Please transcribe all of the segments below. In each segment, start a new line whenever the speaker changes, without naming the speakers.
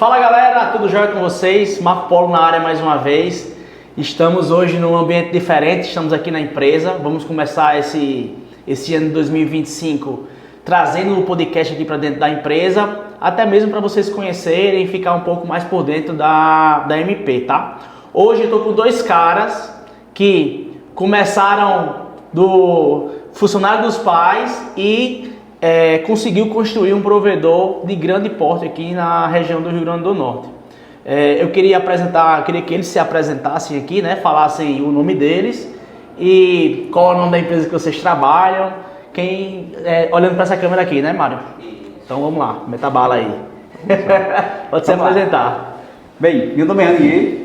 Fala galera, tudo jóia com vocês? Marco Polo na área mais uma vez. Estamos hoje num ambiente diferente, estamos aqui na empresa. Vamos começar esse ano de 2025 trazendo o podcast aqui para dentro da empresa, até mesmo para vocês conhecerem e ficar um pouco mais por dentro da MP, tá? Hoje eu estou com dois caras que começaram do funcionário dos pais e conseguiu construir um provedor de grande porte aqui na região do Rio Grande do Norte. Eu queria que eles se apresentassem aqui, né? Falassem o nome deles e qual é o nome da empresa que vocês trabalham. Olhando para essa câmera aqui, né, Mário? Então vamos lá, meta bala aí. Pode se apresentar.
Bem, meu nome é Ranier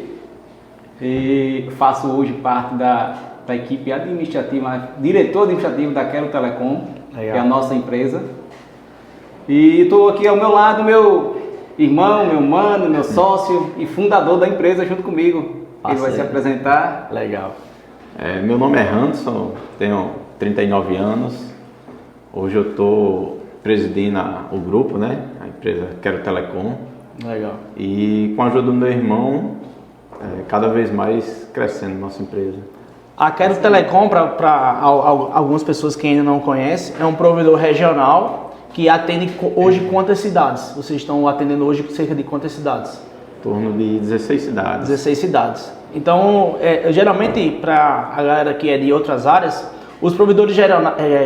e faço hoje parte da equipe administrativa, diretor administrativo da Quero Telecom,
Legal.
que é a nossa empresa. E estou aqui ao meu lado, meu irmão, meu mano, meu sócio e fundador da empresa junto comigo. Ele vai se apresentar.
Legal.
Meu nome é Hanson, tenho 39 anos. Hoje eu estou presidindo o grupo, né? A empresa Quero Telecom.
Legal.
E com a ajuda do meu irmão, cada vez mais crescendo nossa empresa.
A Quero Telecom, para algumas pessoas que ainda não conhecem, é um provedor regional que atende hoje quantas cidades? Vocês estão atendendo hoje cerca de quantas cidades?
Em torno de 16 cidades.
16 cidades. Então, geralmente, para a galera que é de outras áreas, os provedores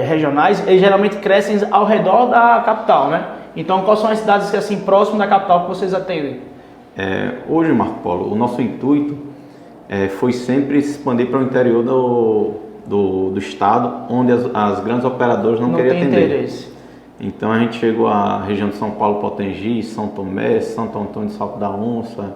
regionais, eles geralmente crescem ao redor da capital, né? Então, quais são as cidades assim, próximas da capital que vocês atendem?
Hoje, Marco Polo, o nosso intuito foi sempre se expandir para o interior do estado, onde as grandes operadoras não queriam atender.
Interesse.
Então a gente chegou à região de São Paulo, Potengi, São Tomé, Santo Antônio de Salto da Onça,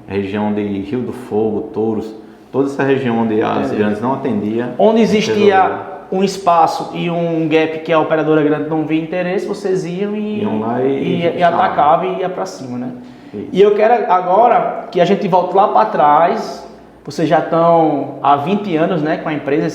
região de Rio do Fogo, Touros, toda essa região onde as grandes não atendiam. Onde
existia um espaço e um gap que a operadora grande não via interesse, vocês iam
lá
e atacavam e ia para cima, né?
Isso.
E eu quero agora que a gente volte lá para trás. Vocês já estão há 20 anos, né, com a empresa.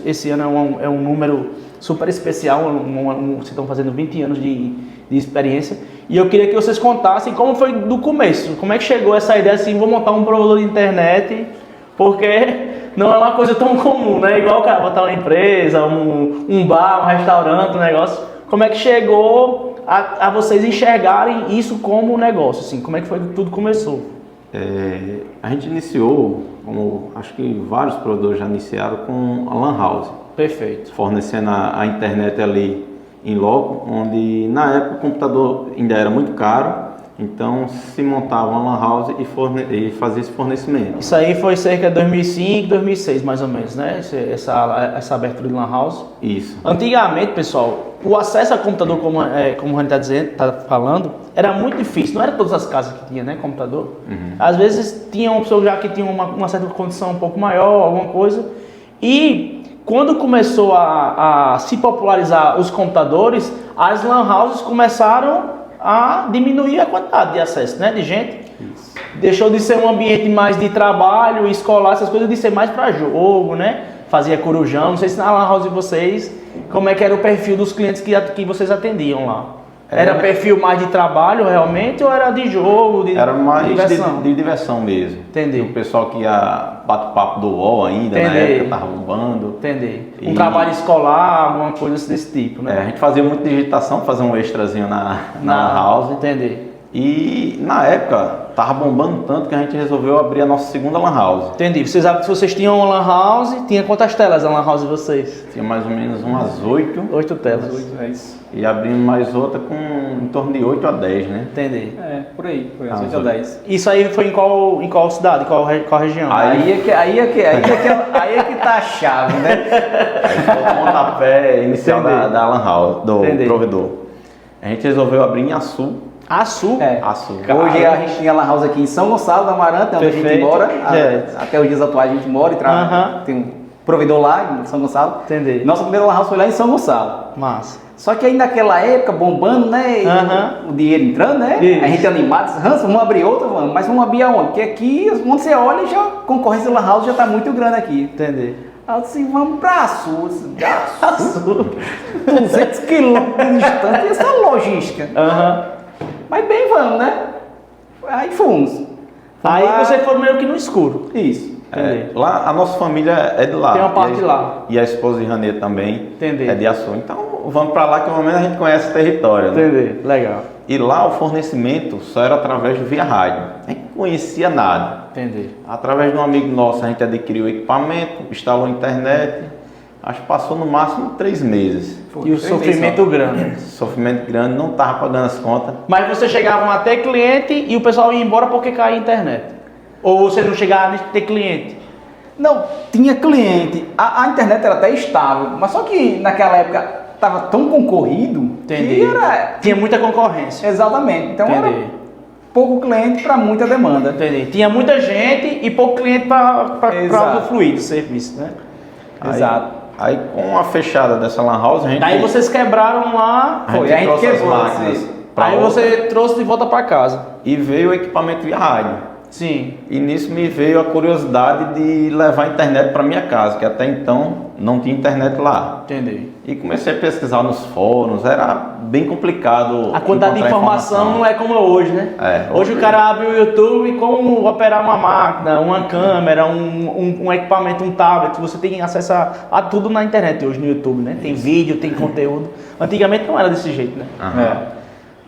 Esse ano é um número super especial. Vocês estão fazendo 20 anos de experiência. E eu queria que vocês contassem como foi do começo. Como é que chegou essa ideia assim, vou montar um provedor de internet, porque não é uma coisa tão comum, né? Igual o cara botar uma empresa, um bar, um restaurante, um negócio. Como é que chegou a vocês enxergarem isso como um negócio? Assim, como é que foi que tudo começou?
A gente iniciou, como acho que vários provedores já iniciaram, com a Lan House.
Perfeito.
Fornecendo a internet ali em loco, onde na época o computador ainda era muito caro, então se montava uma Lan House e fazia esse fornecimento.
Isso aí foi cerca de 2005, 2006 mais ou menos, né? Essa abertura de Lan House.
Isso.
Antigamente, pessoal, o acesso a computador, como o Rani está falando, era muito difícil. Não era todas as casas que tinham, né, computador.
Uhum.
Às vezes tinha uma pessoa já que tinha uma certa condição um pouco maior, alguma coisa. E quando começou a se popularizar os computadores, as Lan Houses começaram a diminuir a quantidade de acesso, né, de gente.
Isso.
Deixou de ser um ambiente mais de trabalho, escolar, essas coisas, de ser mais para jogo, né? Fazia corujão. Não sei se na Lan House de vocês, como é que era o perfil dos clientes que vocês atendiam lá? Era perfil mais de trabalho realmente ou era de jogo, de
Era mais
diversão?
de diversão mesmo.
Entendi.
O pessoal que ia bate-papo do UOL ainda,
Entendi.
na época tava bombando.
Entendi. Um
E-
trabalho escolar, alguma coisa desse tipo, né?
A gente fazia muita digitação, fazia um extrazinho na Lan House.
Entendi.
E na época tava bombando tanto que a gente resolveu abrir a nossa segunda Lan House.
Entendi. Vocês tinham uma Lan House, tinha quantas telas a Lan House de vocês?
Tinha mais ou menos umas 8
8 telas.
É isso.
e abrimos mais outra com em torno de 8 a 10, né?
Entendi.
Por aí, 8 a 10.
Isso aí foi em qual cidade, qual região?
Aí é que tá a chave, né?
Aí foi o pontapé inicial
Entendi.
da Lan House, do
Entendi.
provedor. A gente resolveu abrir em Açu.
Açu?
Açu.
Hoje a gente tinha a Lan House aqui em São Gonçalo do Amarante, onde a gente
Perfeito.
mora.
É.
Até os dias atuais a gente mora e
Aham.
tem um provedor lá em São Gonçalo.
Entendi.
Nossa primeira Lan House foi lá em São Gonçalo.
Massa.
Só que aí naquela época, bombando, né? E
Aham.
o dinheiro entrando, né?
Isso.
A gente animado, Hans, vamos abrir outra, mano. Mas vamos abrir aonde? Porque aqui, onde você olha, já, a concorrência da Lan House já tá muito grande aqui.
Entendi.
Aí eu disse, vamos pra Sul. Sul. 200 quilômetros distante, essa logística.
Aham.
Mas bem, vamos, né? Aí fomos.
Aí
lá.
você foi meio que no escuro.
Isso.
Lá a nossa família é de lá.
Tem uma parte lá.
E a esposa de Ranier também
Entendi.
é de Açu. Então vamos para lá que pelo menos a gente conhece o território. Né?
Entendi, legal.
E lá o fornecimento só era através de via rádio. A gente não conhecia nada.
Entendi.
Através de um amigo nosso a gente adquiriu o equipamento, instalou a internet. Acho que passou no máximo 3 meses.
E o sofrimento grande.
Sofrimento grande, não estava pagando as contas.
Mas você chegava a ter cliente e o pessoal ia embora porque caía a internet? Ou você não chegava a ter cliente?
Não, tinha cliente. A internet era até estável, mas só que naquela época estava tão concorrido
Entendi.
que era...
Tinha muita concorrência.
Exatamente. Então
Entendi.
era pouco cliente para muita demanda.
Entendi. Tinha muita gente e pouco cliente para
Exato.
usufruir do serviço, né?
Exato.
Aí com a fechada dessa lan house, a gente...
Daí vocês quebraram lá,
a gente
Foi, a gente
trouxe as
quebrou,
máquinas
assim.
pra
aí
outra
você trouxe de volta para casa.
e veio o equipamento via rádio.
Sim.
E nisso me veio a curiosidade de levar a internet para minha casa, que até então não tinha internet lá.
Entendi.
E comecei a pesquisar nos fóruns, era bem complicado.
A quantidade de
encontrar
informação não é como é hoje, né?
É.
Hoje o cara abre o YouTube como operar uma máquina, uma câmera, um equipamento, um tablet. Você tem acesso a tudo na internet hoje no YouTube, né? Tem vídeo, tem conteúdo. Antigamente não era desse jeito, né?
Aham.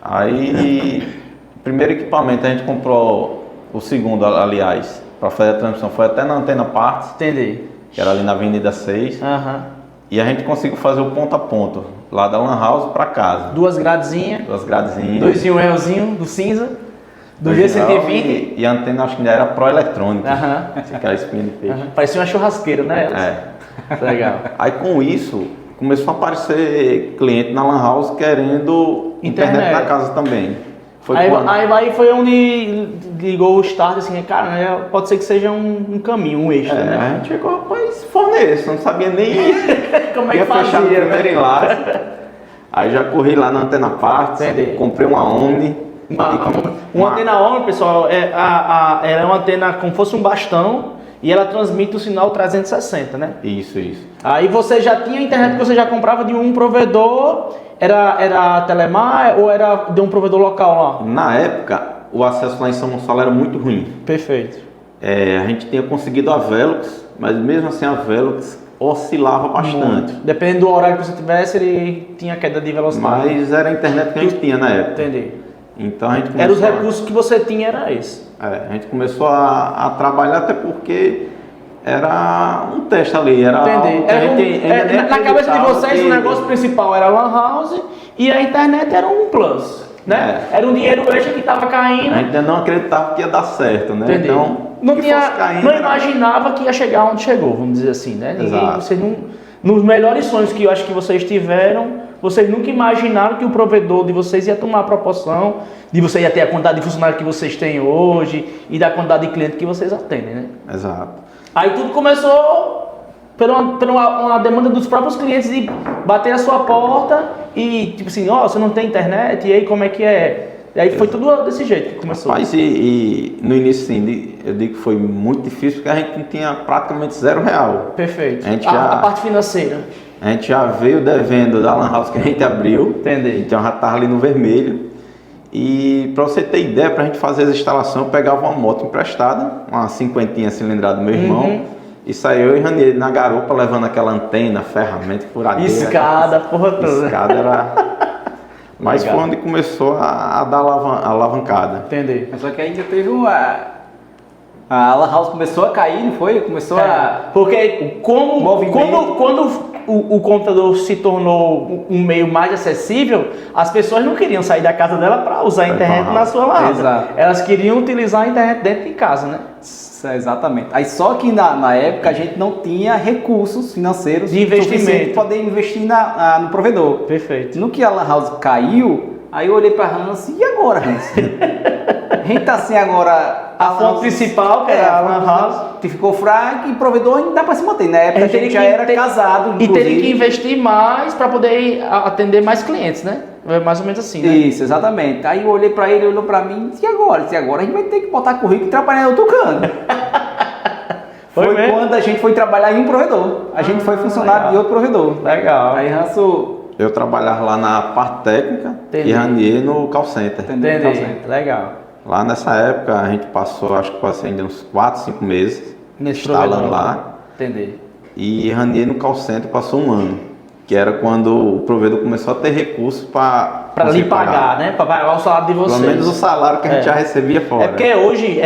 Aí, o primeiro equipamento a gente comprou, o segundo, aliás, para fazer a transmissão, foi até na Antena Parts,
Entendi.
que era ali na Avenida 6.
Aham.
E a gente conseguiu fazer o ponto a ponto, lá da Lan House para casa.
Duas gradezinhas,
2 gradezinhas.
2 ULzinho do cinza, do
original
G120.
E a antena acho que ainda era Pro Eletrônica.
Aham.
Aquela espinha de peixe.
Aham. Parecia uma churrasqueira, né? Legal.
Aí com isso, começou a aparecer cliente na Lan House querendo internet na casa também. Foi quando...
Aí foi onde ligou o start, assim, cara, pode ser que seja um caminho, um extra,
A
né?
gente chegou, rapaz, forneço, não sabia nem
Como é
ia
que
fechar o
fazia,
primeiro
né?
enlace. Aí já corri lá na Antena Parts,
Entendi.
comprei uma Omni.
Uma antena Omni, pessoal, era uma antena como fosse um bastão e ela transmite o sinal 360, né?
Isso.
Aí você já tinha internet que você já comprava de um provedor, era Telemar ou era de um provedor local lá?
Na época, o acesso lá em São Gonçalo era muito ruim.
Perfeito.
A gente tinha conseguido a Velox, mas mesmo assim a Velox oscilava bastante.
Dependendo do horário que você tivesse, ele tinha queda de velocidade.
Mas era a internet que a gente tinha na época.
Entendi.
Então a gente
Era os
começou
recursos que você tinha, era esse.
a gente começou a trabalhar até porque era um teste ali. Era
Entendi.
algo que a gente ainda nem
Na cabeça de
acreditava
vocês,
que-
o negócio principal era a Lan House e a internet era um plus, né? Era um dinheiro extra que estava caindo.
A gente ainda não acreditava que ia dar certo, né?
Entendi.
Então,
não
que
tinha,
fosse caindo,
não
era-
imaginava que ia chegar onde chegou, vamos dizer assim, né?
Exato.
Vocês não, nos melhores sonhos que eu acho que vocês tiveram, vocês nunca imaginaram que o provedor de vocês ia tomar a proporção de você ia ter a quantidade de funcionários que vocês têm hoje e da quantidade de clientes que vocês atendem, né?
Exato.
Aí tudo começou por uma demanda dos próprios clientes de bater a sua porta e tipo assim, ó, você não tem internet, e aí como é que é? E aí foi tudo desse jeito que começou.
Mas e no início, sim, eu digo que foi muito difícil porque a gente não tinha praticamente R$0.
Perfeito.
A gente já-
A parte financeira.
A gente já veio devendo da Lan House que a gente abriu.
Entendi.
Então já estava ali no vermelho. E para você ter ideia, para a gente fazer as instalações, eu pegava uma moto emprestada, uma 50 cilindrada do meu irmão, e saiu eu e Ranier na garupa levando aquela antena, ferramenta, furadeira.
Escada, porra toda.
Escada era... Mas
Legal.
foi onde começou a dar a alavancada.
Entendi.
Mas só que ainda teve a Lan House começou a cair, não foi? Começou a...
Porque
Movimento.
quando o computador se tornou um meio mais acessível, as pessoas não queriam sair da casa dela para usar a internet na sua lan house.
Exato.
Elas queriam utilizar a internet dentro de casa, né?
Exatamente. Aí só que na época a gente não tinha recursos financeiros
De investimento.
suficientes para poder investir no provedor.
Perfeito.
No que a Lan House caiu, aí eu olhei para Hans, e agora, Hans? A gente tá assim agora...
A fonte principal, que era a Lan House.
que ficou fraca e provedor ainda dá para se manter. Na época a gente já
teria
era casado,
E
inclusive.
teria que investir mais para poder atender mais clientes, né? É mais ou menos assim, né?
Isso, exatamente. Aí eu olhei pra ele, ele olhou pra mim e disse, e agora? E agora a gente vai ter que botar currículo e trabalhar em outro canto.
Foi
Foi
mesmo?
quando a gente foi trabalhar em um provedor. A gente foi funcionário
legal.
de outro provedor.
Legal.
Aí Ranço,
Eu trabalhava lá na parte técnica
Entendi.
e Ranier no call center.
entendeu?
Entendi. Legal.
Lá nessa época a gente passou, acho que passei ainda uns 4, 5 meses
Nesse
instalando
provedor.
lá.
Entendi.
E Ranier no call center passou um ano, que era quando o provedor começou a ter recursos para
Lhe pagar, né? Para pagar o salário de vocês.
pelo menos o salário que a gente já recebia fora.
É porque hoje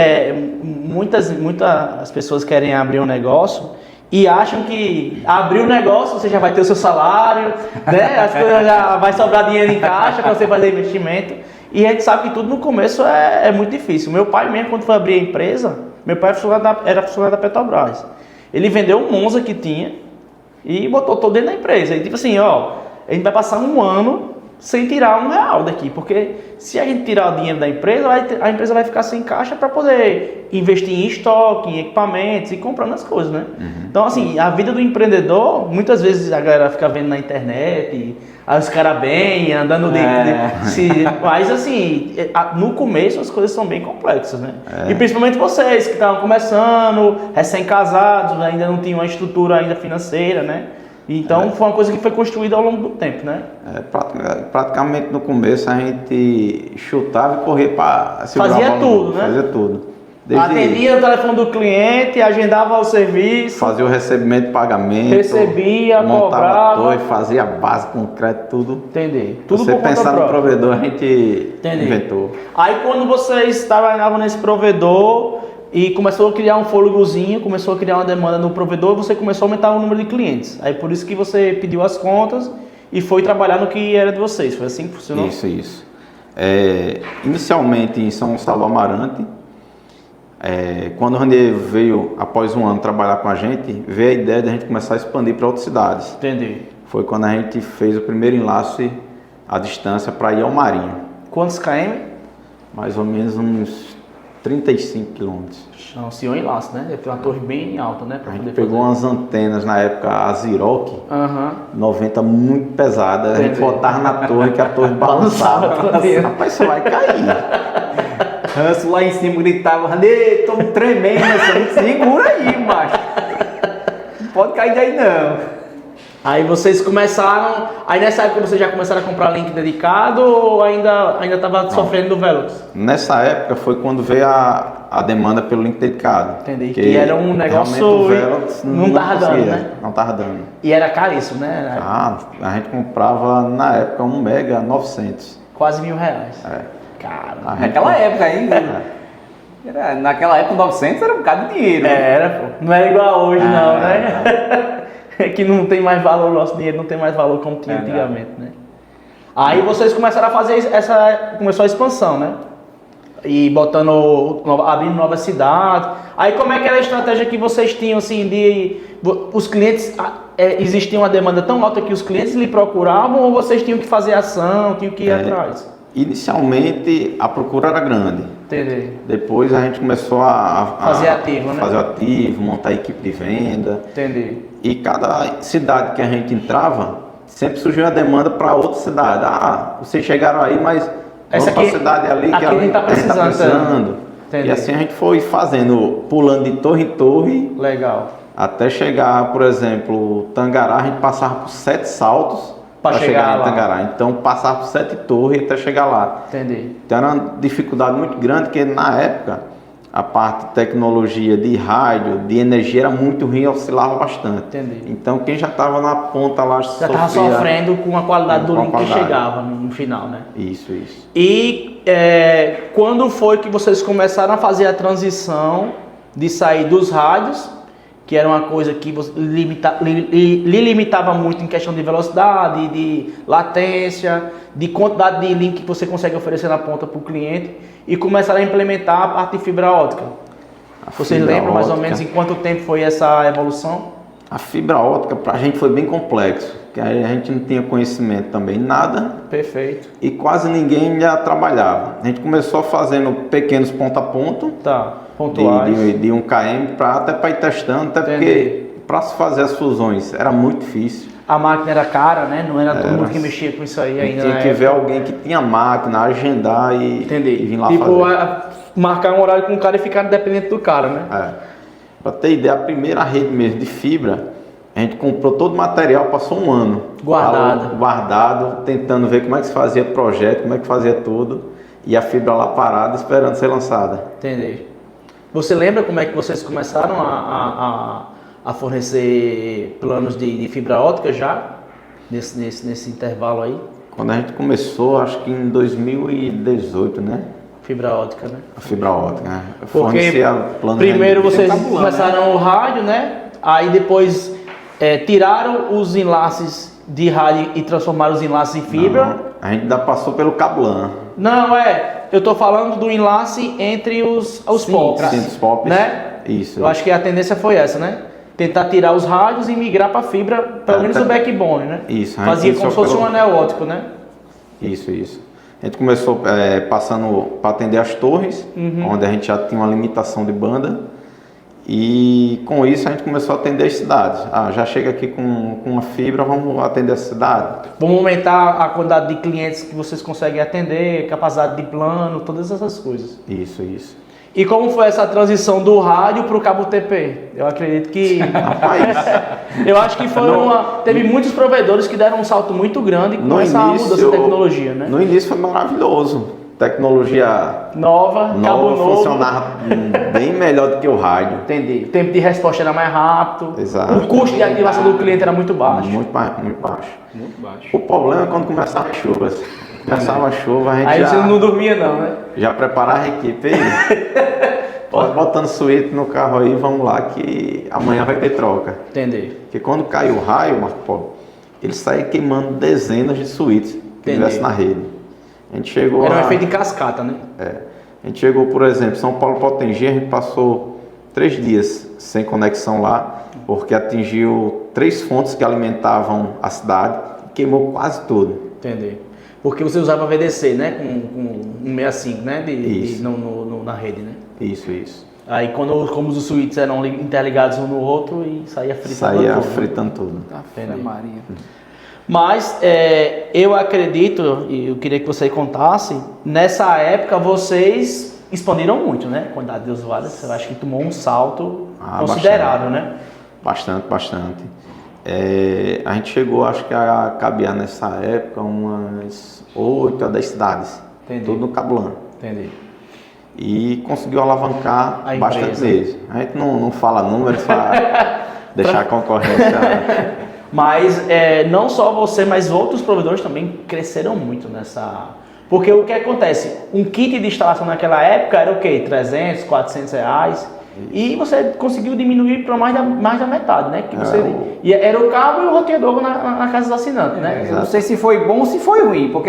muitas pessoas querem abrir um negócio e acham que abrir um negócio você já vai ter o seu salário, né? As coisas já vai sobrar dinheiro em caixa para você fazer investimento. E a gente sabe que tudo no começo é muito difícil. Meu pai mesmo, quando foi abrir a empresa, meu pai era funcionário da Petrobras. Ele vendeu um Monza que tinha e botou todo dentro da empresa. E tipo assim, ó, a gente vai passar um ano sem tirar R$1 daqui, porque se a gente tirar o dinheiro da empresa, a empresa vai ficar sem caixa para poder investir em estoque, em equipamentos e comprando as coisas, né? Então, assim, a vida do empreendedor, muitas vezes a galera fica vendo na internet, aí os caras bem, andando mas assim, no começo as coisas são bem complexas, né? E principalmente vocês que estavam começando, recém-casados, ainda não tinham uma estrutura ainda financeira, né? Então foi uma coisa que foi construída ao longo do tempo, né?
Praticamente no começo a gente chutava e corria para
Fazia tudo, né?
Fazia tudo.
Atendia o telefone do cliente, agendava o serviço.
Fazia o recebimento de pagamento.
Recebia,
montava
cobrava.
A torre, fazia a base, concreto, tudo.
Entendi. Tudo
Você
por conta
pensar no
própria.
provedor, a gente inventou.
Aí quando vocês trabalhavam nesse provedor e começou a criar um fôlegozinho, começou a criar uma demanda no provedor, você começou a aumentar o número de clientes. Aí por isso que você pediu as contas e foi trabalhar no que era de vocês. Foi assim que funcionou?
Isso. Inicialmente em São Gonçalo Amarante, quando o Ranier veio, após um ano trabalhar com a gente, veio a ideia de a gente começar a expandir para outras cidades.
Entendi.
Foi quando a gente fez o primeiro enlace à distância para ir ao Marinho.
Quantos km?
Mais ou menos uns 35 quilômetros.
Não, se eu enlace, né? Deve ter uma torre bem alta, né?
A gente pegou umas antenas na época, a Ziroc, 90 muito pesada. A gente botava na torre, que a torre balançava. Rapaz, você vai cair.
Ranço lá em cima gritava, Ranier, tô tremendo, você segura aí, macho. Não pode cair daí não.
Aí vocês começaram, aí nessa época vocês já começaram a comprar link dedicado ou ainda estava sofrendo do Velox?
Nessa época foi quando veio a demanda pelo link dedicado.
Entendi, que era um negócio
o Velox
não tava dando, né?
Não tava dando.
E era caríssimo, né?
A gente comprava na época 1 mega 900.
Quase R$1.000. Cara,
naquela época ainda. Naquela época 900 era um bocado de dinheiro.
Era, pô. Não era igual hoje não, né? É que não tem mais valor, o nosso dinheiro não tem mais valor como tinha antigamente, né? Aí vocês começaram a fazer começou a expansão, né? E abrindo novas cidades. Aí como é que era a estratégia que vocês tinham, assim, os clientes, existia uma demanda tão alta que os clientes lhe procuravam ou vocês tinham que fazer ação, tinham que ir atrás?
Inicialmente a procura era grande.
Entendi.
Depois a gente começou a
fazer ativo, né?
Fazer ativo, montar a equipe de venda.
Entendi.
E cada cidade que a gente entrava, sempre surgiu a demanda para outra cidade. Vocês chegaram aí, mas vamos para a cidade ali que
a gente está precisando.
E assim a gente foi fazendo, pulando de torre em torre.
Legal.
Até chegar, por exemplo, Tangará, a gente passava por 7 saltos para chegar em Tangará. Então passava por 7 torres até chegar lá.
Entendi.
Então era uma dificuldade muito grande, porque na época a parte de tecnologia de rádio, de energia era muito ruim, oscilava bastante.
Entendi.
Então quem já estava na ponta lá
já estava sofrendo com a qualidade do link que chegava no final, né?
Isso.
E quando foi que vocês começaram a fazer a transição de sair dos rádios, que era uma coisa que lhe limitava muito em questão de velocidade, de latência, de quantidade de link que você consegue oferecer na ponta para o cliente, e começaram a implementar a parte de fibra ótica. Vocês lembram mais ou menos em quanto tempo foi essa evolução?
A fibra ótica para a gente foi bem complexo, porque a gente não tinha conhecimento também, nada.
Perfeito.
E quase ninguém já trabalhava. A gente começou fazendo pequenos ponto a ponto.
Tá. Pontuais.
De 1 km até para ir testando, até porque para se fazer as fusões era muito difícil.
A máquina era cara, né? Não era todo mundo que mexia com isso aí ainda.
Tinha que ver alguém que tinha máquina, agendar e vir lá
fazer. Marcar um horário com o cara e ficar dependente do cara, né?
Para ter ideia, a primeira rede mesmo de fibra, a gente comprou todo o material, passou um ano.
Guardado,
tentando ver como é que se fazia projeto, como é que fazia tudo. e a fibra lá parada esperando ser lançada.
Entendi. Você lembra como é que vocês começaram a fornecer planos de fibra ótica já? Nesse intervalo aí?
Quando a gente começou, acho que em 2018, né?
Fibra ótica, né?
A fibra ótica, né?
Porque
plano
primeiro
de
vocês
tabulando,
começaram o rádio, né? Aí depois tiraram os enlaces de rádio e transformaram os enlaces em fibra.
Não, a gente ainda passou pelo Cablan.
Não, eu tô falando do enlace entre os POPs.
Sim, os POPs.
Né?
Isso.
Eu acho que a tendência foi essa, né? Tentar tirar os rádios e migrar para fibra, pelo menos o backbone, né?
Isso.
Fazia como se fosse um anel óptico, né?
Isso. A gente começou passando para atender as torres, onde a gente já tinha uma limitação de banda. E com isso a gente começou a atender as cidades. Já chega aqui com uma fibra, vamos atender a cidade.
Vamos aumentar a quantidade de clientes que vocês conseguem atender, capacidade de plano, todas essas coisas.
Isso.
E como foi essa transição do rádio para o cabo TP? Eu acredito que...
Rapaz,
eu acho que teve muitos provedores que deram um salto muito grande com essa mudança de tecnologia, né?
No início foi maravilhoso. Tecnologia
nova, cabo novo.
Funcionava bem melhor do que o rádio.
Entendi. O tempo de resposta era mais rápido.
Exato.
O custo de ativação do cliente era muito baixo.
Muito baixo. O problema é quando começava as chuvas. Começava a chuva, a gente
aí você não dormia não, né?
Já preparava a equipe. Pode botando suíte no carro aí, vamos lá que amanhã vai ter troca.
Entendi.
Porque quando cai o raio, Marco Polo, ele saía queimando dezenas de suítes que tivesse na rede. A gente chegou
Era um efeito em cascata, né?
A gente chegou, por exemplo, São Paulo Potengi, a gente passou 3 dias sem conexão lá, porque atingiu 3 fontes que alimentavam a cidade e queimou quase tudo.
Entendi. Porque você usava VDC, né? Com 165, né? Na rede, né?
Isso.
Aí como os suítes eram interligados um no outro e saía
fritando tudo.
Entendi. Maria. Mas eu acredito, e eu queria que você contasse, nessa época vocês expandiram muito, né? A quantidade de usuários, eu acho que tomou um salto considerável, né?
Bastante. A gente chegou, acho que a cabear nessa época umas 8 a 10 cidades.
Entendi.
Tudo no Cablan.
Entendi.
E conseguiu alavancar
a
bastante mesmo. A gente não fala números para deixar a concorrência...
Mas não só você, mas outros provedores também cresceram muito nessa... Porque o que acontece? Um kit de instalação naquela época era o quê? 300, 400 reais. E você conseguiu diminuir para mais da metade, né? E era o cabo e o roteador na casa do assinante, né?
Eu não sei se foi bom ou se foi ruim, porque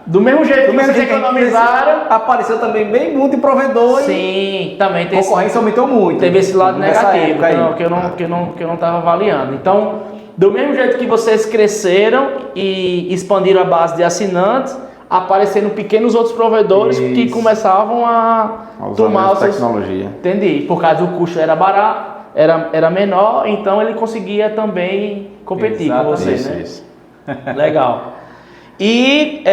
do mesmo jeito que vocês economizaram,
apareceu também bem muito provedor.
Sim, também tem
a concorrência aumentou muito.
Teve esse lado negativo que eu não estava avaliando. Então, do mesmo jeito que vocês cresceram e expandiram a base de assinantes, aparecendo pequenos outros provedores que começavam a tomar
tecnologia.
Entendi. Por causa do custo era barato, era menor, então ele conseguia também competir com vocês, né?
Isso.
Legal. E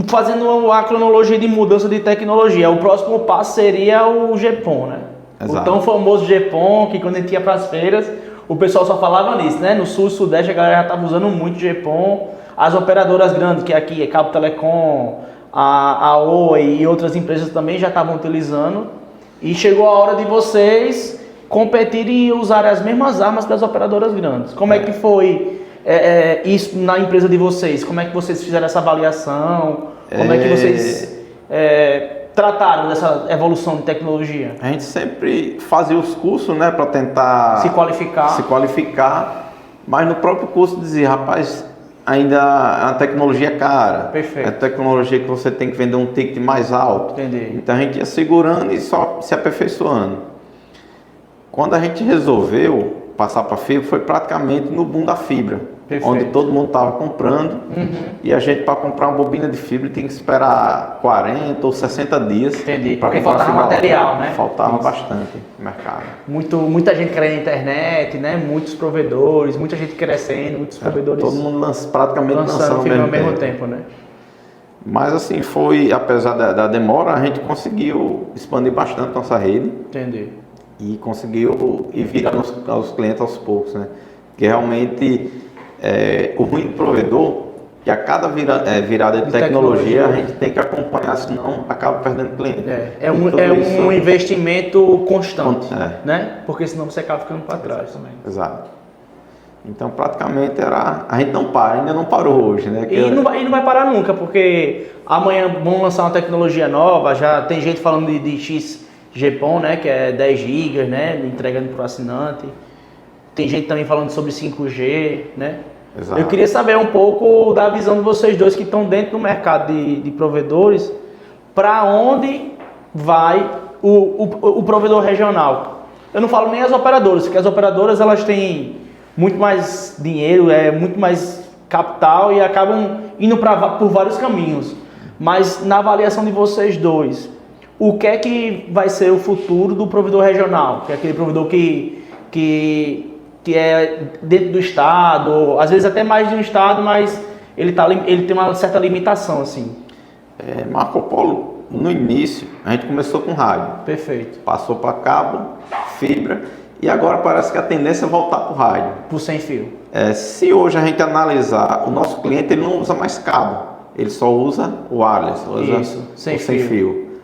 fazendo a cronologia de mudança de tecnologia, o próximo passo seria o GPON, né?
Exato.
O tão famoso GPON, que quando a gente ia para as feiras, o pessoal só falava nisso, né? No sul e sudeste a galera já estava usando muito GPON. As operadoras grandes, que aqui é Cabo Telecom, a Oi e outras empresas também já estavam utilizando. E chegou a hora de vocês competirem e usarem as mesmas armas das operadoras grandes. Como é que foi isso na empresa de vocês? Como é que vocês fizeram essa avaliação? Como é que vocês trataram dessa evolução de tecnologia?
A gente sempre fazia os cursos, né, para tentar
se qualificar,
mas no próprio curso dizia, rapaz, ainda a tecnologia é cara.
Perfeito.
É tecnologia que você tem que vender um ticket mais alto.
Entendi.
Então a gente ia segurando e só se aperfeiçoando. Quando a gente resolveu passar para fibra, foi praticamente no boom da fibra.
Perfeito.
Onde todo mundo estava comprando e a gente, para comprar uma bobina de fibra, tem que esperar 40 ou 60 dias.
Entendi, porque faltava material, né?
Faltava bastante no mercado.
Muita gente querendo na internet, né? Muitos provedores, muita gente crescendo, muitos provedores.
Todo mundo praticamente lançando
fibra ao mesmo tempo, né?
Mas assim, apesar da demora, a gente conseguiu expandir bastante nossa rede.
Entendi.
E conseguiu ir virando aos clientes aos poucos, né? Porque realmente o ruim do provedor que a cada virada de tecnologia a gente tem que acompanhar, senão acaba perdendo cliente.
É um investimento constante, né? Porque senão você acaba ficando para trás também.
Exato. Então praticamente a gente não para, ainda não parou hoje, né?
E não vai parar nunca, porque amanhã vão lançar uma tecnologia nova, já tem gente falando de XGPON, né? Que é 10 GB, né? Entregando para o assinante. Tem gente também falando sobre 5G, né?
Exato.
Eu queria saber um pouco da visão de vocês dois que estão dentro do mercado de provedores, para onde vai o provedor regional. Eu não falo nem as operadoras, porque as operadoras elas têm muito mais dinheiro, muito mais capital e acabam indo por vários caminhos. Mas na avaliação de vocês dois, o que é que vai ser o futuro do provedor regional? Que é aquele provedor que é dentro do estado, ou às vezes até mais de um estado, mas ele tem uma certa limitação, assim.
Marco Polo, no início, a gente começou com rádio.
Perfeito.
Passou para cabo, fibra, e agora parece que a tendência é voltar para o rádio.
Por sem fio.
Se hoje a gente analisar, o nosso cliente ele não usa mais cabo, ele só usa o wireless, usa sem fio.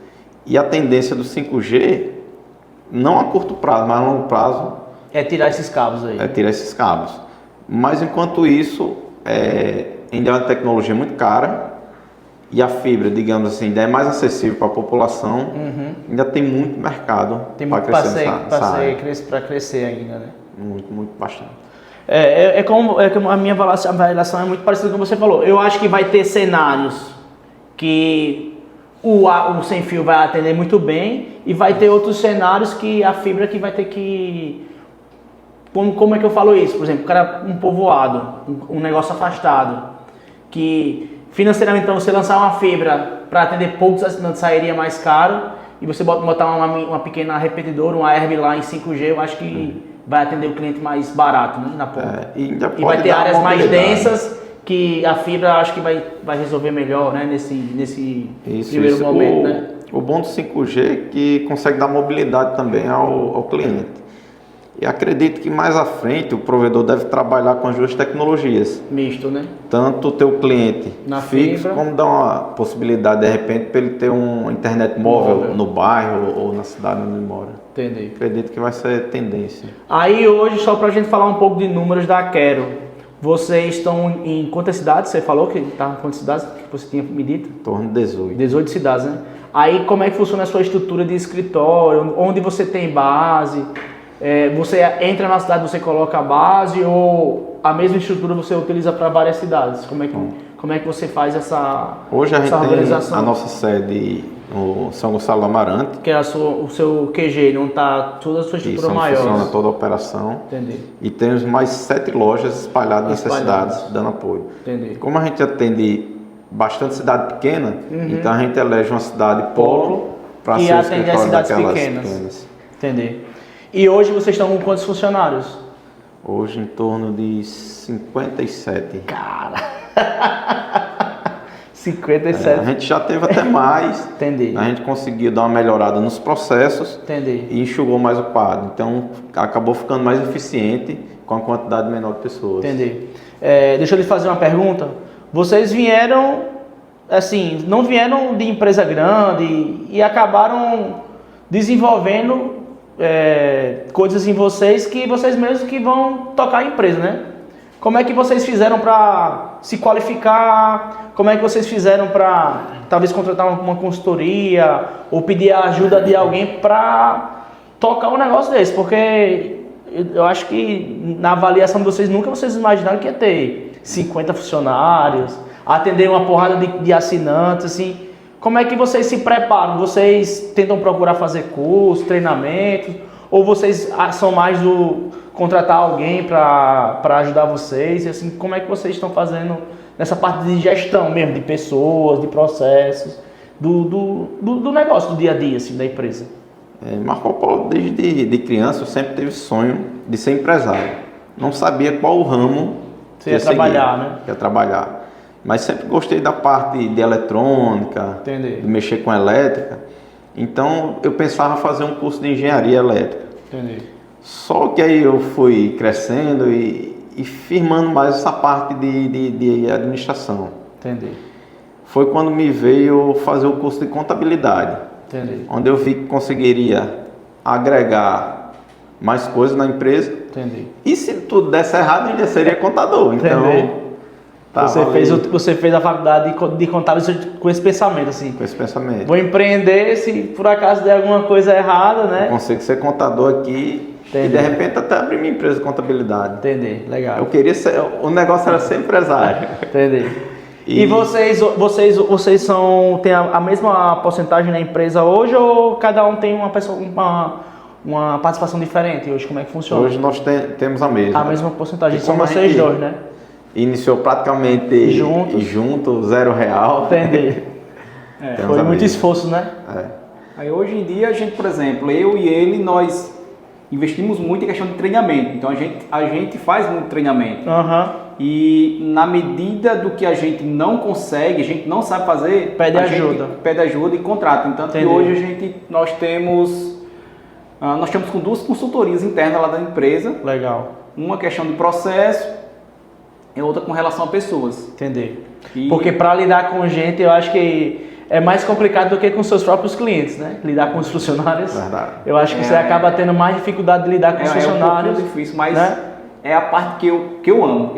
E a tendência do 5G, não a curto prazo, mas a longo prazo,
é tirar esses cabos aí.
Mas enquanto isso, ainda é uma tecnologia muito cara e a fibra, digamos assim, ainda é mais acessível para a população. Ainda tem muito mercado
para crescer ainda, né?
Muito bastante.
Como a minha avaliação é muito parecida com o que você falou. Eu acho que vai ter cenários que o sem fio vai atender muito bem e vai ter outros cenários que a fibra que vai ter que... Como é que eu falo isso? Por exemplo, o cara um povoado, um negócio afastado, que financeiramente então você lançar uma fibra para atender poucos assinantes sairia mais caro e você botar uma pequena repetidora, uma Herb lá em 5G, eu acho que vai atender o cliente mais barato, né, na ponta.
E
vai ter áreas mais densas que a fibra acho que vai resolver melhor, né, nesse primeiro momento. Né?
O bom do 5G é que consegue dar mobilidade também ao cliente. E acredito que mais à frente o provedor deve trabalhar com as duas tecnologias.
Misto, né?
Tanto o teu cliente
na
fixo,
fibra,
como dar uma possibilidade de repente para ele ter uma internet móvel no bairro ou na cidade onde ele mora.
Entendi.
Acredito que vai ser tendência.
Aí hoje, só para a gente falar um pouco de números da Quero, vocês estão em quantas cidades? Você falou que está em quantas cidades que você tinha me dito?
Em torno de 18.
18 cidades, né? Aí como é que funciona a sua estrutura de escritório? Onde você tem base? Você entra na cidade, você coloca a base ou a mesma estrutura você utiliza para várias cidades? Como é que você faz essa
Hoje a gente
organização?
Tem a nossa sede no São Gonçalo do Amarante.
Que é o seu QG, não está toda a sua estrutura maior.
Funciona toda a operação.
Entendi.
E temos mais 7 lojas espalhadas nessas cidades, dando apoio.
Entendi.
Como a gente atende bastante cidade pequena, então a gente elege uma cidade polo para ser o escritório daquelas pequenas.
Entendi. E hoje vocês estão com quantos funcionários?
Hoje em torno de 57.
Cara! 57.
A gente já teve até mais.
Entendi.
A gente conseguiu dar uma melhorada nos processos.
Entendi.
E enxugou mais o quadro. Então acabou ficando mais eficiente com a quantidade menor de pessoas.
Entendi. Deixa eu lhe fazer uma pergunta. Vocês vieram, assim, não vieram de empresa grande e acabaram desenvolvendo coisas em vocês que vocês mesmos que vão tocar a empresa, né? Como é que vocês fizeram para se qualificar? Como é que vocês fizeram para talvez contratar uma consultoria ou pedir a ajuda de alguém para tocar um negócio desse? Porque eu acho que na avaliação de vocês nunca vocês imaginaram que ia ter 50 funcionários, atender uma porrada de assinantes, assim. Como é que vocês se preparam? Vocês tentam procurar fazer curso, treinamento? Ou vocês são mais do contratar alguém para ajudar vocês? E assim, como é que vocês estão fazendo nessa parte de gestão mesmo, de pessoas, de processos, do negócio, do dia a dia assim, da empresa?
Marco Polo, desde criança, eu sempre teve sonho de ser empresário. Não sabia qual o ramo
você ia trabalhar, né?
Ia trabalhar. Mas sempre gostei da parte de eletrônica,
Entendi.
De mexer com elétrica. Então eu pensava fazer um curso de engenharia elétrica.
Entendi.
Só que aí eu fui crescendo e e firmando mais essa parte de administração.
Entendi.
Foi quando me veio fazer o curso de contabilidade.
Entendi.
Onde eu vi que conseguiria agregar mais coisas na empresa.
Entendi.
E se tudo desse errado, eu ainda seria contador. Então,
você fez a faculdade de contabilidade com esse pensamento, assim.
Com esse pensamento.
Vou empreender, se por acaso der alguma coisa errada, né?
Eu consigo ser contador aqui. Entendi. E de repente até abrir minha empresa de contabilidade.
Entendi, legal.
Eu queria ser, o negócio era ser empresário.
Entendi. E vocês têm a mesma porcentagem na empresa hoje ou cada um tem uma participação diferente hoje? Como é que funciona?
Hoje nós temos a mesma.
A mesma porcentagem, são vocês dois, né?
Iniciou praticamente junto, R$0.
Entendi. Foi muito esforço, né?
Aí hoje em dia a gente, por exemplo, eu e ele, nós investimos muito em questão de treinamento. Então a gente faz muito treinamento. E na medida do que a gente não consegue, a gente não sabe fazer,
pede
ajuda e contrata. Então que hoje nós temos com 2 consultorias internas lá da empresa.
Legal.
Uma questão de processo e outra com relação a pessoas.
Entendi. Porque para lidar com gente, eu acho que é mais complicado do que com seus próprios clientes, né? Lidar com os funcionários.
Verdade.
Eu acho que você acaba tendo mais dificuldade de lidar com os funcionários.
É um pouco difícil, mas é a parte que eu amo.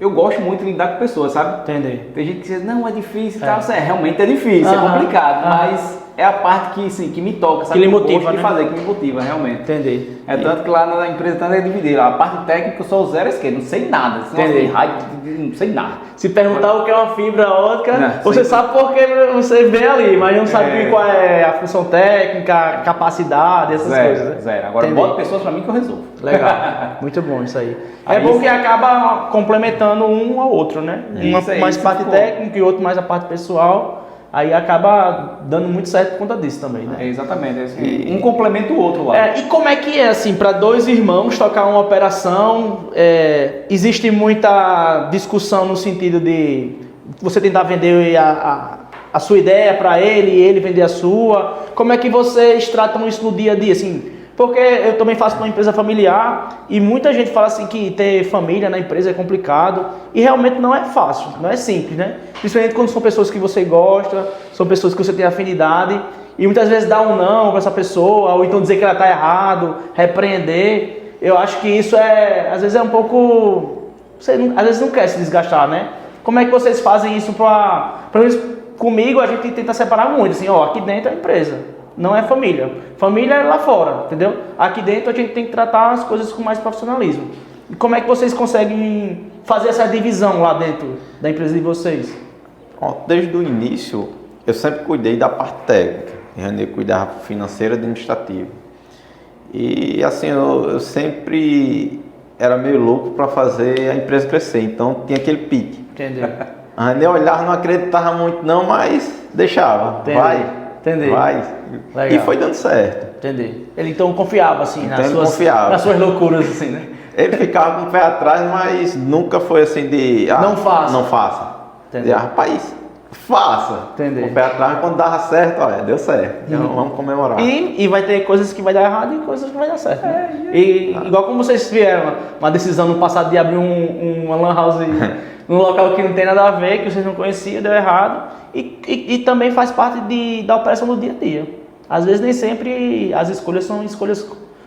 Eu gosto muito de lidar com pessoas, sabe?
Entendi.
Tem gente que diz, não, é difícil e tal. Realmente é difícil, é complicado, mas é a parte que, assim, que me toca, sabe?
Que lhe motiva,
de fazer, que me motiva, realmente.
Entendi.
Tanto que lá na empresa é dividido. A parte técnica eu sou o zero à esquerda, não sei nada. Não sei nada.
Se perguntar o que é uma fibra ótica, você sabe porque você vê ali, mas não sabe qual é a função técnica, a capacidade, essas coisas. Né?
Zero. Agora bota pessoas pra mim que eu resolvo.
Legal. Muito bom isso aí. É bom que acaba complementando um ao outro, né? Uma mais parte técnica e outro mais a parte pessoal. Aí acaba dando muito certo por conta disso também, né?
Exatamente. Um complementa o outro lá.
E como é que é, assim, para 2 irmãos tocar uma operação? Existe muita discussão no sentido de você tentar vender a sua ideia para ele e ele vender a sua. Como é que vocês tratam isso no dia a dia, assim? Porque eu também faço uma empresa familiar e muita gente fala assim que ter família na empresa é complicado e realmente não é fácil, não é simples, né? Principalmente quando são pessoas que você gosta, são pessoas que você tem afinidade e muitas vezes dar um não para essa pessoa ou então dizer que ela está errado, repreender. Eu acho que isso às vezes é um pouco... às vezes não quer se desgastar, né? Como é que vocês fazem isso pelo menos comigo a gente tenta separar muito, assim, aqui dentro é a empresa. Não é família. Família é lá fora, entendeu? Aqui dentro a gente tem que tratar as coisas com mais profissionalismo. E como é que vocês conseguem fazer essa divisão lá dentro da empresa de vocês?
Desde o início, eu sempre cuidei da parte técnica. Eu cuidava financeira e administrativa. E assim, eu sempre era meio louco para fazer a empresa crescer. Então tinha aquele pique.
Entendeu?
Eu olhava, não acreditava muito não, mas deixava.
Entendi.
Vai. Legal. E foi dando certo.
Entendi. Ele então confiava assim nas suas loucuras assim, né?
Ele ficava com o pé atrás, mas nunca foi assim de
não faça.
Não faça. Entendi. Rapaz, faça.
Entendi.
Com o pé atrás, quando dava certo, deu certo. Então vamos comemorar.
E vai ter coisas que vai dar errado e coisas que vai dar certo. Né? Igual como vocês tiveram uma decisão no passado de abrir uma lan house num local que não tem nada a ver, que vocês não conheciam, deu errado. E também faz parte da operação do dia a dia. Às vezes nem sempre as escolhas são escolhas,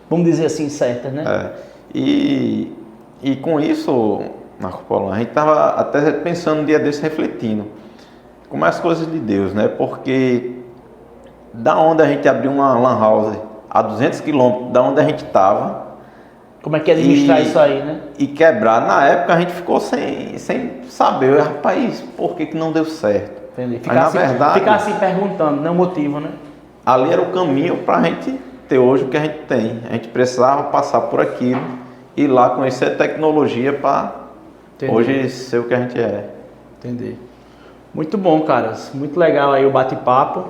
vamos dizer assim, certas, né?
E com isso, Marco Polo, a gente estava até pensando um dia desse, refletindo como é as coisas de Deus, né? Porque da onde a gente abriu uma lan house a 200 quilômetros da onde a gente estava,
como é que administrar isso aí, né?
E quebrar, na época a gente ficou sem saber, rapaz, por que não deu certo?
Entendi. Ficar assim perguntando, não motiva, né?
Ali era o caminho para a gente ter hoje o que a gente tem. A gente precisava passar por aquilo e lá conhecer a tecnologia para hoje ser o que a gente é.
Entendi. Muito bom, caras. Muito legal aí o bate-papo.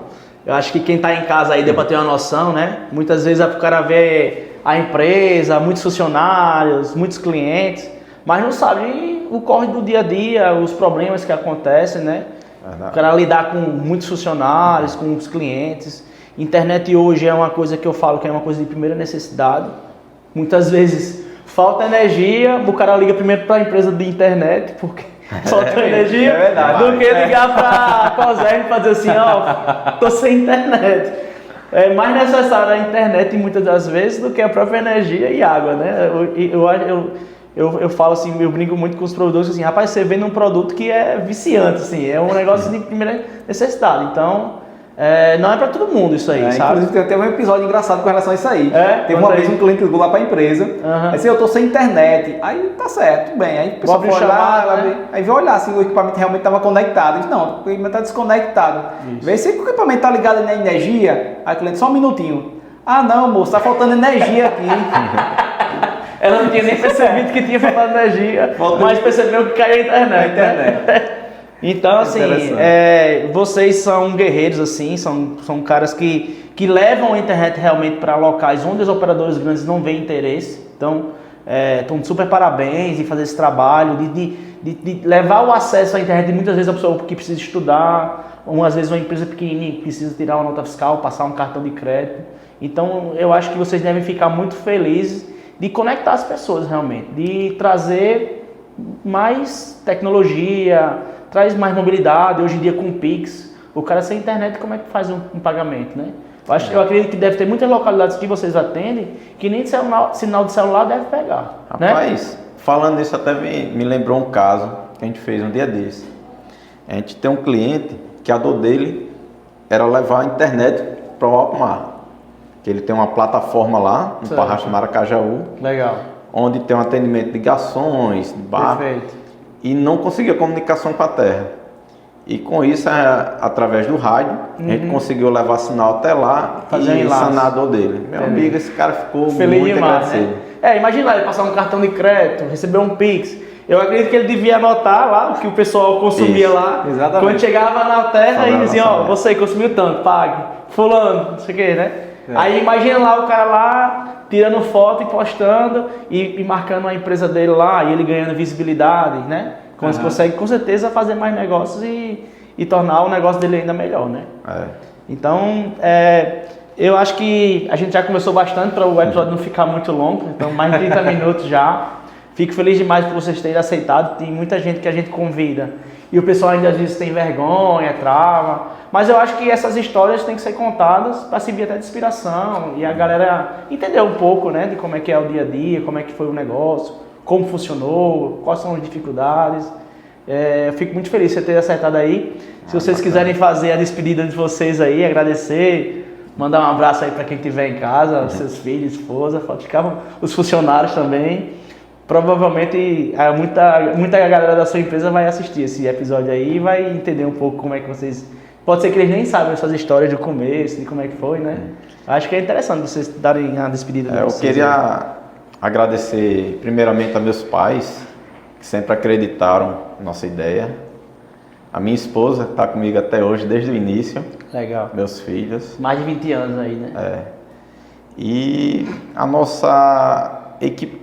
Eu acho que quem está em casa aí deu para ter uma noção, né? Muitas vezes o cara vê a empresa, muitos funcionários, muitos clientes, mas não sabe o corre do dia a dia, os problemas que acontecem, né? O cara lidar com muitos funcionários, com os clientes. Internet hoje é uma coisa que eu falo que é uma coisa de primeira necessidade. Muitas vezes falta energia, o cara liga primeiro para a empresa de internet, porque falta energia, do que ligar para a COSERN e fazer assim, ó, tô sem internet. É mais necessário a internet muitas das vezes do que a própria energia e água, né? Eu falo assim, eu brinco muito com os produtores assim, rapaz, você vende um produto que é viciante, assim, é um negócio de primeira necessidade, então não é para todo mundo isso aí, sabe?
Inclusive tem até um episódio engraçado com relação a isso aí. Teve uma
aí.
vez um cliente que ligou lá para a empresa, assim, eu tô sem internet, aí tá certo, tudo bem, aí o pessoal foi lá, aí veio olhar se o equipamento realmente estava conectado, eu disse, não, o equipamento está desconectado, vê se o equipamento tá ligado na energia, aí o cliente, só um minutinho, ah não moço, tá faltando energia aqui.
Ela não tinha nem percebido que tinha faltado energia, mas percebeu que caiu a internet. Né? Então, assim, vocês são guerreiros, assim, são caras que levam a internet realmente para locais onde os operadores grandes não veem interesse. Então, estão super parabéns em fazer esse trabalho, de levar o acesso à internet. Muitas vezes a pessoa que precisa estudar, ou às vezes uma empresa pequenininha que precisa tirar uma nota fiscal, passar um cartão de crédito. Então, eu acho que vocês devem ficar muito felizes de conectar as pessoas realmente, de trazer mais tecnologia, traz mais mobilidade. Hoje em dia com o Pix, o cara sem internet, como é que faz um pagamento, né? Eu acredito que deve ter muitas localidades que vocês atendem que nem sinal de celular deve pegar.
Rapaz, né? Falando nisso até me lembrou um caso que a gente fez um dia desse. A gente tem um cliente que a dor dele era levar a internet para o alto mar. Que ele tem uma plataforma lá, no Parracho Maracajaú.
Legal.
Onde tem um atendimento de ligações, de barco.
Perfeito.
E não conseguia comunicação com a terra. E com isso, através do rádio, a gente conseguiu levar sinal até lá e sanar a dor dele. Meu amigo, esse cara ficou
feliz
muito
demais,
agradecido.
Né? Imagina lá, ele passar um cartão de crédito, receber um Pix. Eu acredito que ele devia anotar lá o que o pessoal consumia lá.
Exatamente.
Quando chegava na terra, e dizia, ó, você consumiu tanto, pague. Fulano, não sei o que, né? Aí imagina lá o cara lá tirando foto e postando e marcando a empresa dele lá e ele ganhando visibilidade, né? Quando você consegue com certeza fazer mais negócios e tornar o negócio dele ainda melhor, né? Então, eu acho que a gente já conversou bastante para o episódio não ficar muito longo, então mais de 30 minutos já. Fico feliz demais por vocês terem aceitado. Tem muita gente que a gente convida e o pessoal ainda às vezes tem vergonha, trava. Mas eu acho que essas histórias têm que ser contadas para servir até de inspiração e a galera entender um pouco, né, de como é que é o dia a dia, como é que foi o negócio, como funcionou, quais são as dificuldades. Eu fico muito feliz de você ter acertado aí. Se vocês quiserem fazer a despedida de vocês aí, agradecer, mandar um abraço aí para quem estiver em casa, seus filhos, esposa, os funcionários também. Provavelmente muita galera da sua empresa vai assistir esse episódio aí e vai entender um pouco como é que vocês... Pode ser que eles nem saibam essas histórias do começo, de como é que foi, né? Acho que é interessante vocês darem a despedida de vocês.
Eu queria agradecer primeiramente a meus pais, que sempre acreditaram na nossa ideia. A minha esposa, que está comigo até hoje, desde o início.
Legal.
Meus filhos.
Mais de 20 anos aí, né?
E a nossa equipe,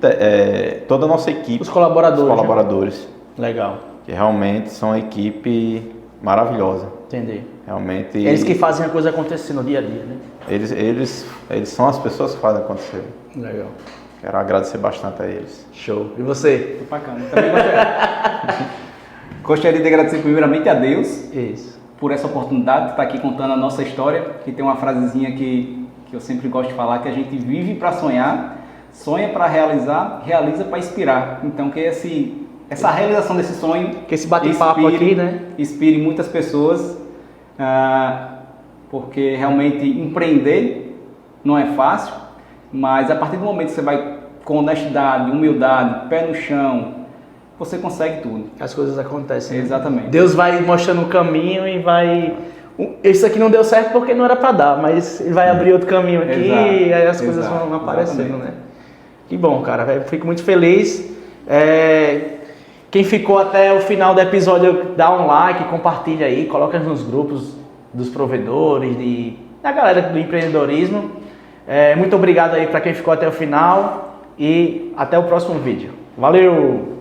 toda a nossa equipe.
Os colaboradores.
Os colaboradores.
Né? Legal.
Que realmente são uma equipe maravilhosa.
Entendi.
Realmente.
Eles que fazem a coisa acontecer no dia a dia, né?
Eles são as pessoas que fazem acontecer.
Legal.
Quero agradecer bastante a eles.
Show. E você?
Muito bacana. Também gostaria de agradecer primeiramente a Deus.
Isso.
Por essa oportunidade de estar aqui contando a nossa história. Que tem uma frasezinha que eu sempre gosto de falar, que a gente vive para sonhar, sonha para realizar, realiza para inspirar. Então que essa realização desse sonho,
que esse bate-papo aqui, né?
Inspire muitas pessoas, porque realmente empreender não é fácil, mas a partir do momento que você vai com honestidade, humildade, pé no chão, você consegue tudo.
As coisas acontecem.
Exatamente.
Deus vai mostrando o caminho e vai... Esse aqui não deu certo porque não era para dar, mas ele vai abrir outro caminho aqui e aí as coisas vão aparecendo, né? Que bom, cara. Eu fico muito feliz. Quem ficou até o final do episódio, dá um like, compartilha aí, coloca nos grupos dos provedores, da galera do empreendedorismo. Muito obrigado aí para quem ficou até o final e até o próximo vídeo. Valeu!